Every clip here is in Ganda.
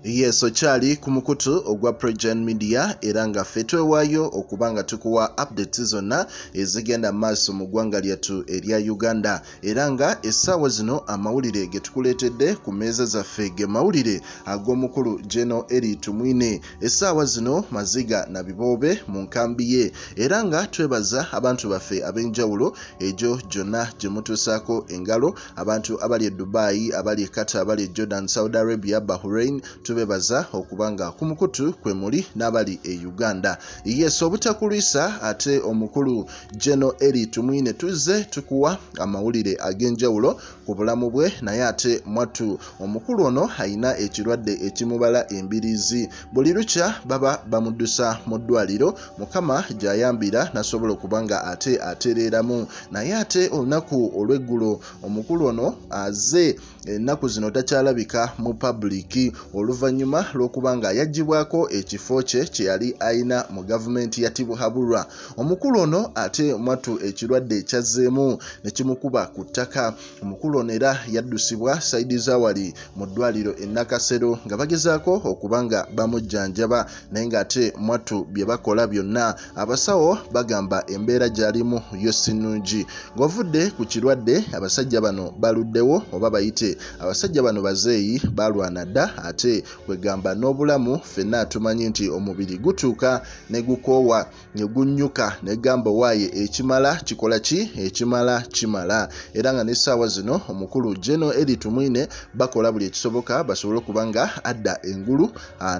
Yes, okyali ku mukutu ogwa Pregen Media era nga ffe twewaayo okubanga tukuwa updates zonna ezigenda maaso mu ggwanga lyattu erya Uganda era nga essaawa zino amawulire ge tukuleetedde ku mmeeza zaffe ge mawulire ag'omukulu General Elly tumwine. Essaawa zino Maziga na Biboobe mu nkambi ye era nga twebaza abantu baffe ab'enjawulo egyo gyonna gye mutuusaako engalo, abantu abali e Dubai, abali e Qatar, abali e Jordan, Saudi Arabia, Bahrain, tubebaza okubanga ku mukutu kwe muli n'abali e Uganda. Yes, obutakulwisa ate omukulu General Elly tumwine tuzze tukuwa amawulire ag'enjawulo ku bulamu bwe, naye ate mwattu omukulu ono ayina ekirwadde ekimubala embiriizi. Buli lukya baba bamuddusa mu ddwaliro, Mukama gy'ayambira nasobola okubanga ate atereeramu. Naye ate olunaku olw'eggulo omukulu ono azze ennaku zino takyalabika mu public oluvannyuma lw'okubanga yaggyibwako ekifo kye yali ayina mu gavumenti ya Tibuhaburwa. Omukulu ono ate mwattu ekirwadde ekyazzeemu ne kimukuba ku ttaka. Omukulu ono era yaddusibwa sayidi zawali mu ddwaliro e Nakasero nga bagezaako okubanga bamujjanjaba, naye ng'ate mwattu bye bakola byonna abasawo bagamba embeera gy'alimu yo si nnungi. Ng'ovudde ku kirwadde abasajja bano baluddewo oba bayite abasajja bano bazeeyi balwana dda, ate kwegamba n'obulamu ffenna tumanyi nti omubiri gutuuka ne gukoowa ne gunnyuka ne gamba waaye ekimala kikola ki? Ekimala kimala. Era nga n'essaawa zino omukulu General Elly tumwine bakola buli ekisoboka basobole okubanga adda engulu,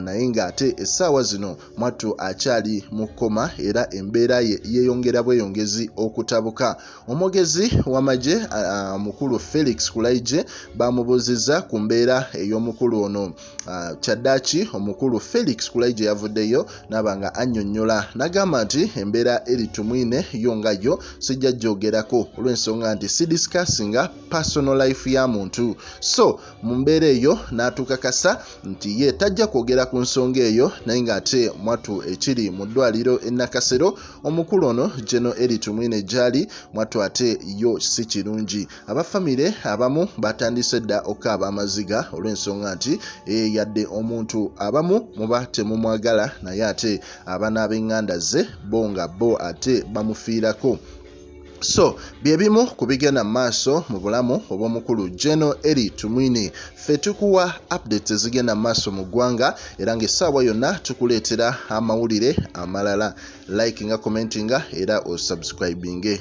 naye ng'ate essaawa zino mwattu akyali mu kkoma era embeera ye yeeyongera bweyongezi okutabuka. Omwogezi w'amagye mukulu Felix Kulaije bamubuuzizza ku mbeera ey'omukulu ono. Kyaddaaki omukulu Felix Kulaije yavuddeyo n'abanga annyonnyola n'agamba nti embeera Elly tumwine yo nga yo sijja gyogerako olw'ensonga nti si discussinga personal life ya muntu. So mu mbeera eyo n'atukakasa nti ye tajja kwogera ku nsonga eyo, naye ng'ate mwattu ekiri mu ddwaliro e Nakasero omukulu ono General Elly tumwine gy'ali mwattu ate yo si kirungi. Abafamire abamu batandise dda okukaaba amaziga olw'ensonga nti yadde omuntu abamu muba temumwagala, naye ate abaana ab'eŋŋanda ze bo nga bo ate bamufiirako. So byebimu ku bigenda mu maaso mu bulamu obw'omukulu General Elly tumwine. Ffe tukuwa updates ezigenda mu maaso mu ggwanga era ng'essaawa yonna tukuleetera amawulire amalala. Like nga commentinga era osubscribinge.